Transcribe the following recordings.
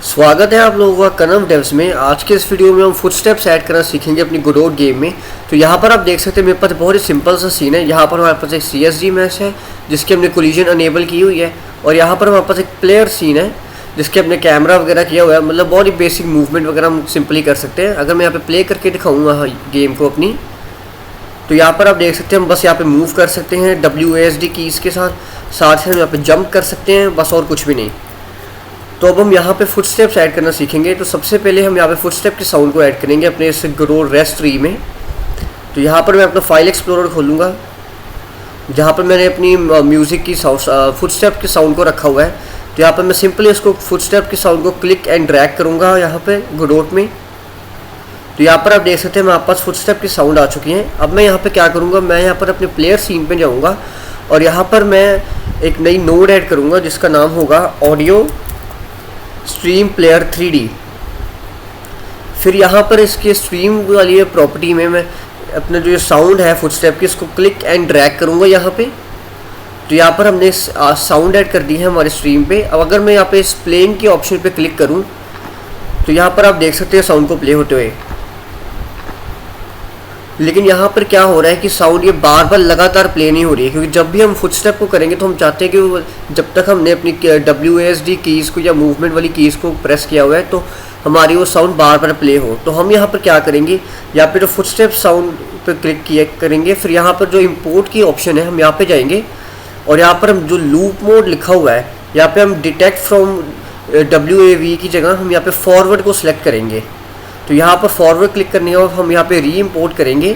स्वागत है आप लोगों का कनम डेव्स में। आज के इस वीडियो में हम फुटस्टेप्स ऐड करना सीखेंगे अपनी गोडोट गेम में। तो यहाँ पर आप देख सकते हैं मेरे पास बहुत ही सिंपल सा सीन है। यहाँ पर हमारे पास एक CSG मैच है जिसकी हमने कोलिजन अनेबल की हुई है, और यहाँ पर हमारे पास एक प्लेयर सीन है जिसके अपने कैमरा वगैरह किया हुआ है। मतलब बहुत ही बेसिक मूवमेंट वगैरह हम सिंपली कर सकते हैं। अगर मैं यहाँ पे प्ले करके दिखाऊंगा गेम को अपनी, तो यहाँ पर आप देख सकते हैं हम बस यहाँ पे मूव कर सकते हैं WASD कीज़ के साथ ही हम यहाँ पे जंप कर सकते हैं, बस और कुछ भी नहीं। तो अब हम यहाँ पे फुटस्टेप्स ऐड करना सीखेंगे। तो सबसे पहले हम यहाँ पे फुटस्टेप के साउंड को ऐड करेंगे अपने इस गोडोट रेस्ट ट्री में। तो यहाँ पर मैं अपना फाइल एक्सप्लोरर खोलूँगा जहाँ पर मैंने अपनी म्यूज़िक की फुटस्टेप के साउंड को रखा हुआ है। तो यहाँ पर मैं सिंपली इसको फुटस्टेप के साउंड को क्लिक एंड ड्रैग करूँगा यहाँ पे गोडोट में। तो यहाँ पर आप देख सकते हैं मेरे पास फुटस्टेप की साउंड आ चुकी हैं। अब मैं यहाँ पे क्या करूँगा, मैं यहाँ पर अपने प्लेयर सीन पे जाऊँगा और यहाँ पर मैं एक नई नोड ऐड करूँगा जिसका नाम होगा ऑडियो स्ट्रीम प्लेयर 3D। फिर यहाँ पर इसके स्ट्रीम वाली प्रॉपर्टी में मैं अपना जो ये साउंड है फुटस्टेप की, इसको क्लिक एंड ड्रैग करूँगा यहाँ पे। तो यहाँ पर हमने साउंड ऐड कर दी है हमारे स्ट्रीम पे। अब अगर मैं यहाँ पे इस प्लेइंग के ऑप्शन पे क्लिक करूँ तो यहाँ पर आप देख सकते हैं साउंड को प्ले होते हुए। लेकिन यहाँ पर क्या हो रहा है कि साउंड ये बार बार लगातार प्ले नहीं हो रही है, क्योंकि जब भी हम फुटस्टेप को करेंगे तो हम चाहते हैं कि जब तक हमने अपनी WASD कीज़ को या मूवमेंट वाली कीज़ को प्रेस किया हुआ है तो हमारी वो साउंड बार बार प्ले हो। तो हम यहाँ पर क्या करेंगे, यहाँ पे जो फुटस्टेप साउंड पर क्लिक किया करेंगे, फिर यहाँ पर जो इम्पोर्ट की ऑप्शन है हम यहाँ पर जाएंगे और यहाँ पर हम जो लूप मोड लिखा हुआ है यहाँ पर हम डिटेक्ट फ्रॉम WAV की जगह हम यहाँ पर फॉरवर्ड को सिलेक्ट करेंगे। तो यहाँ पर फॉरवर्ड क्लिक करने के बाद हम यहाँ पे री इम्पोर्ट करेंगे।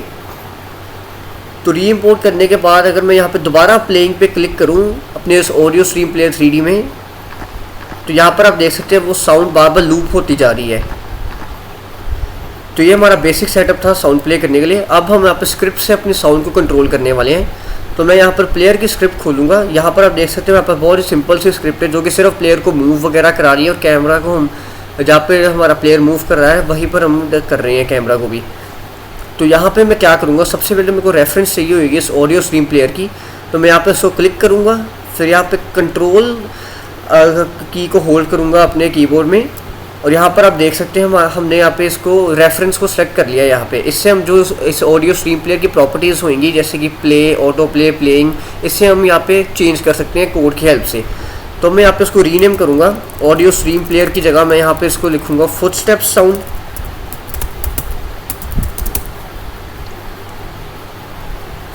तो री इम्पोर्ट करने के बाद अगर मैं यहाँ पे दोबारा प्लेइंग पे क्लिक करूँ अपने इस ऑडियो स्ट्रीम प्लेयर 3D में, तो यहाँ पर आप देख सकते हैं वो साउंड बार बार लूप होती जा रही है। तो ये हमारा बेसिक सेटअप था साउंड प्ले करने के लिए। अब हम यहाँ पर स्क्रिप्ट से अपनी साउंड को कंट्रोल करने वाले हैं। तो मैं यहाँ पर प्लेयर की स्क्रिप्ट खोलूँगा। यहाँ पर आप देख सकते हैं यहाँ पर बहुत ही सिंपल सी स्क्रिप्ट है जो कि सिर्फ प्लेयर को मूव वगैरह करा रही है, और कैमरा को हम जहाँ पे हमारा प्लेयर मूव कर रहा है वहीं पर हम कर रहे हैं कैमरा को भी। तो यहाँ पे मैं क्या करूँगा, सबसे पहले मेरे को रेफरेंस चाहिए होगी इस ऑडियो स्ट्रीम प्लेयर की। तो मैं यहाँ पे इसको क्लिक करूँगा, फिर यहाँ पे कंट्रोल की को होल्ड करूँगा अपने कीबोर्ड में, और यहाँ पर आप देख सकते हैं हमने यहाँ पे इसको रेफरेंस को सेलेक्ट कर लिया। यहाँ पे इससे हम जो इस ऑडियो स्ट्रीम प्लेयर की प्रॉपर्टीज़ होंगी जैसे कि प्ले, ऑटो प्ले, प्लेइंग, इससे हम यहाँ पे चेंज कर सकते हैं कोड की हेल्प से। तो मैं यहाँ पे इसको रीनेम करूँगा। ऑडियो स्ट्रीम प्लेयर की जगह मैं यहाँ पे इसको लिखूँगा फुटस्टेप्स साउंड।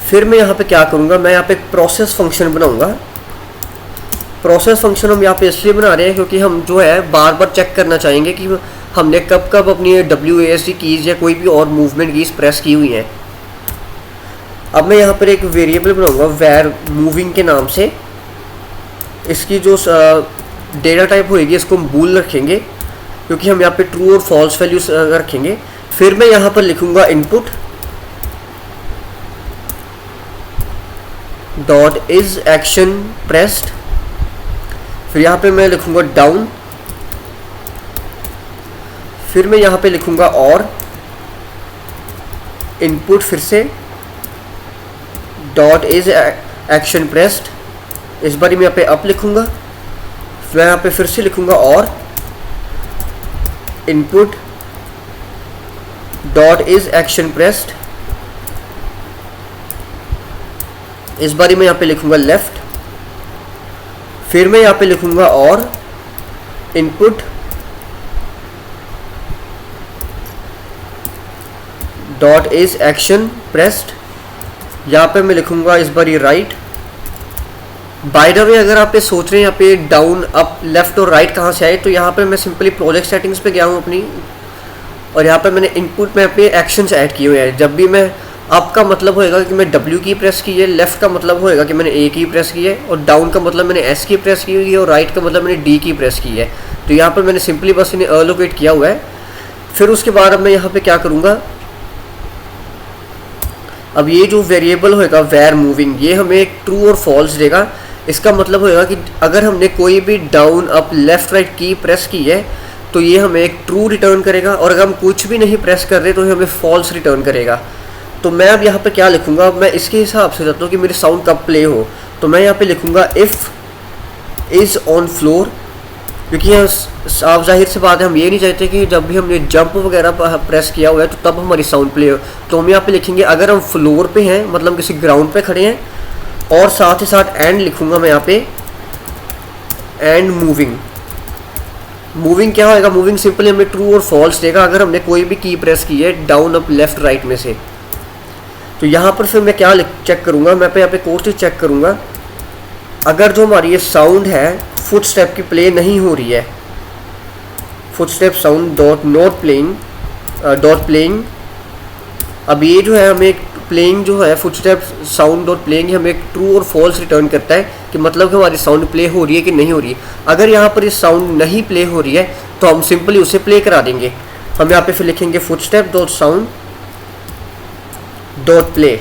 फिर मैं यहाँ पे क्या करूँगा, मैं यहाँ पे एक प्रोसेस फंक्शन बनाऊँगा। प्रोसेस फंक्शन हम यहाँ पे इसलिए बना रहे हैं क्योंकि हम जो है बार बार चेक करना चाहेंगे कि हमने कब कब अपनी WASD कीज़ या कोई भी और मूवमेंट कीज़ प्रेस की हुई हैं। अब मैं यहाँ पर एक वेरिएबल बनाऊँगा वेर मूविंग के नाम से। इसकी जो डेटा टाइप होएगी इसको हम बूल रखेंगे क्योंकि हम यहाँ पे ट्रू और फॉल्स वैल्यूज रखेंगे। फिर मैं यहाँ पर लिखूँगा input dot is action pressed. फिर यहाँ पे मैं लिखूँगा डाउन। फिर मैं यहाँ पे लिखूँगा और इनपुट फिर से डॉट इज एक्शन प्रेस्ड। इस बार मैं यहाँ पे अप लिखूँगा। मैं यहाँ पे फिर से लिखूँगा और input dot is action pressed. इस बार मैं यहाँ पे लिखूँगा लेफ्ट। फिर मैं यहाँ पे लिखूँगा और input dot is action pressed. यहाँ पे मैं लिखूँगा इस बार राइट। बाय द वे अगर आप ये सोच रहे हैं यहाँ पे डाउन, अप, लेफ्ट और राइट कहाँ से आए, तो यहाँ पे मैं सिंपली प्रोजेक्ट सेटिंग्स पे गया हूँ अपनी, और यहाँ पे मैंने इनपुट में पे एक्शंस ऐड किए हुए हैं। जब भी मैं अप का मतलब होएगा कि मैं W की प्रेस की है, लेफ्ट का मतलब होएगा कि मैंने A की प्रेस की है, और डाउन का मतलब मैंने S की प्रेस की हुई है, और राइट का मतलब मैंने D की प्रेस की है। तो यहाँ पर मैंने सिंपली बस इन्हें अलोकेट किया हुआ है। फिर उसके बाद अब मैं यहाँ पे क्या करूँगा, अब ये जो वेरिएबल होएगा वेर मूविंग, ये हमें एक ट्रू और फॉल्स देगा। इसका मतलब होएगा कि अगर हमने कोई भी डाउन, अप, लेफ्ट, राइट की प्रेस की है तो ये हमें एक ट्रू रिटर्न करेगा, और अगर हम कुछ भी नहीं प्रेस कर रहे तो ये हमें फॉल्स रिटर्न करेगा। तो मैं अब यहाँ पे क्या लिखूँगा, मैं इसके हिसाब से चाहता हूँ कि मेरी साउंड कब प्ले हो। तो मैं यहाँ पे लिखूँगा इफ़ इज़ ऑन फ्लोर क्योंकि आप जाहिर सी बात है हम ये नहीं चाहते कि जब भी हमने जंप वगैरह प्रेस किया हुआ है तो तब हमारी साउंड प्ले हो। तो हम यहाँ पे लिखेंगे अगर हम फ्लोर पे हैं, मतलब किसी ग्राउंड पे खड़े हैं, और साथ ही साथ एंड लिखूंगा मैं यहाँ पे, एंड मूविंग। मूविंग क्या होएगा, मूविंग सिंपली हमें ट्रू और फॉल्स देगा अगर हमने कोई भी की प्रेस की है डाउन अप लेफ्ट राइट में से। तो यहाँ पर फिर मैं क्या चेक करूँगा, मैं यहाँ पे कोर्स चेक करूँगा, अगर जो हमारी ये साउंड है फुट स्टेप की प्ले नहीं हो रही है, foot step sound dot not playing dot playing, अब ये जो है हमें प्लेइंग जो है foot step sound dot playing हमें एक ट्रू और फॉल्स रिटर्न करता है कि मतलब कि हमारी साउंड प्ले हो रही है कि नहीं हो रही है। अगर यहाँ पर ये साउंड नहीं प्ले हो रही है तो हम सिंपली उसे प्ले करा देंगे। हम यहाँ पे फिर लिखेंगे foot step dot sound dot play,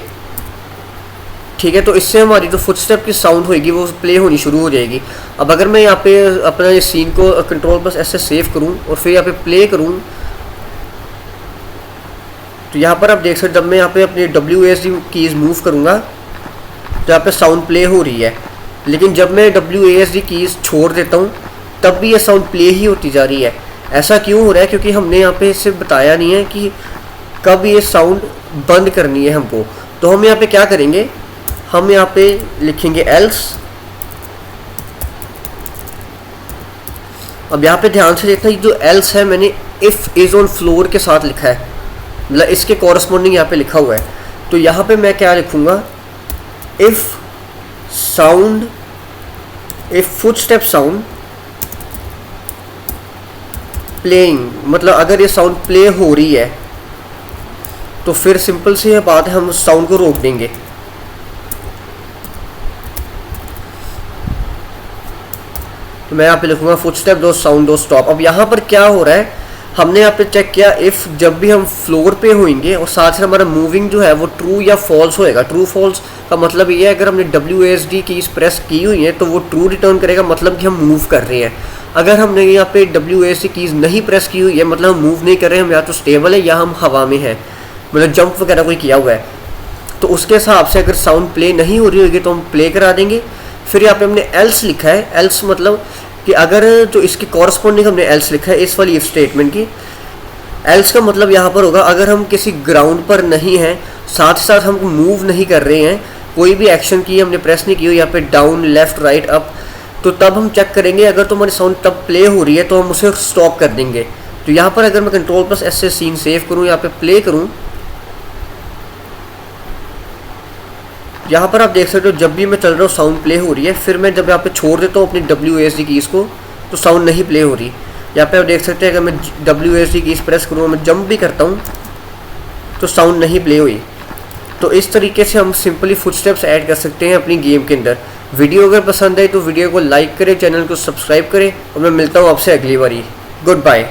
ठीक है। तो इससे हमारी जो फुटस्टेप की साउंड होगी वो प्ले होनी शुरू हो जाएगी। अब अगर मैं यहाँ पे अपना ये सीन को कंट्रोल प्लस ऐसे सेव करूँ और फिर यहाँ पे प्ले करूँ, तो यहाँ पर आप देख सकते जब मैं यहाँ पे अपनी WASD कीज़ मूव करूँगा तो यहाँ पे साउंड प्ले हो रही है, लेकिन जब मैं WASD कीज़ छोड़ देता हूँ तब भी ये साउंड प्ले ही होती जा रही है। ऐसा क्यों हो रहा है, क्योंकि हमने यहाँ पे इससे बताया नहीं है कि कब ये साउंड बंद करनी है हमको। तो हम यहाँ पे क्या करेंगे, हम यहाँ पे लिखेंगे एल्स। अब यहाँ पे ध्यान से देखना, जो एल्स है मैंने इफ़ इज़ ऑन फ्लोर के साथ लिखा है, मतलब इसके कॉरस्पॉन्डिंग यहाँ पे लिखा हुआ है। तो यहाँ पे मैं क्या लिखूँगा, if sound, if footstep sound playing, मतलब अगर ये साउंड प्ले हो रही है तो फिर सिंपल सी ये बात है, हम उस साउंड को रोक देंगे। तो मैं यहाँ पे लिखूंगा फुटस्टेप दो साउंड दो स्टॉप। अब यहाँ पर क्या हो रहा है, हमने यहाँ पे चेक किया इफ़ जब भी हम फ्लोर पे होंगे और साथ ही हमारा मूविंग जो है वो ट्रू या फॉल्स होएगा। ट्रू फॉल्स का मतलब ये है अगर हमने WASD की प्रेस की हुई है तो वो ट्रू रिटर्न करेगा, मतलब कि हम मूव कर रहे हैं। अगर हमने यहाँ पे WASD कीज़ नहीं प्रेस की हुई है, मतलब हम मूव नहीं कर रहे हैं, हम या तो स्टेबल है या हम हवा में हैं, मतलब जंप वगैरह कोई किया हुआ है, तो उसके हिसाब से अगर साउंड प्ले नहीं हो रही होगी तो हम प्ले करा देंगे। फिर यहाँ पे हमने एल्स लिखा है, एल्स मतलब कि अगर जो इसकी कॉरस्पॉन्डिंग हमने एल्स लिखा है इस वाली इफ स्टेटमेंट की, एल्स का मतलब यहाँ पर होगा अगर हम किसी ग्राउंड पर नहीं हैं, साथ ही साथ हम मूव नहीं कर रहे हैं, कोई भी एक्शन की हमने प्रेस नहीं की हो यहाँ पे डाउन लेफ्ट राइट अप, तो तब हम चेक करेंगे। अगर तो हमारी साउंड तब प्ले हो रही है तो हम उसे स्टॉप कर देंगे। तो यहाँ पर अगर मैं कंट्रोल प्लस एस से सीन सेव करूँ, यहाँ पे प्ले करूँ, यहाँ पर आप देख सकते हो जब भी मैं चल रहा हूँ साउंड प्ले हो रही है। फिर मैं जब यहाँ पे छोड़ देता हूँ अपनी WASD कीज़ को तो साउंड नहीं प्ले हो रही। यहाँ पे आप देख सकते हैं अगर मैं WASD कीज़ प्रेस करूँ, मैं जंप भी करता हूँ तो साउंड नहीं प्ले हुई। तो इस तरीके से हम सिंपली फुटस्टेप्स ऐड कर सकते हैं अपनी गेम के अंदर। वीडियो अगर पसंद आए तो वीडियो को लाइक करें, चैनल को सब्सक्राइब करें और मैं मिलता हूँ आपसे अगली बारी। Good bye.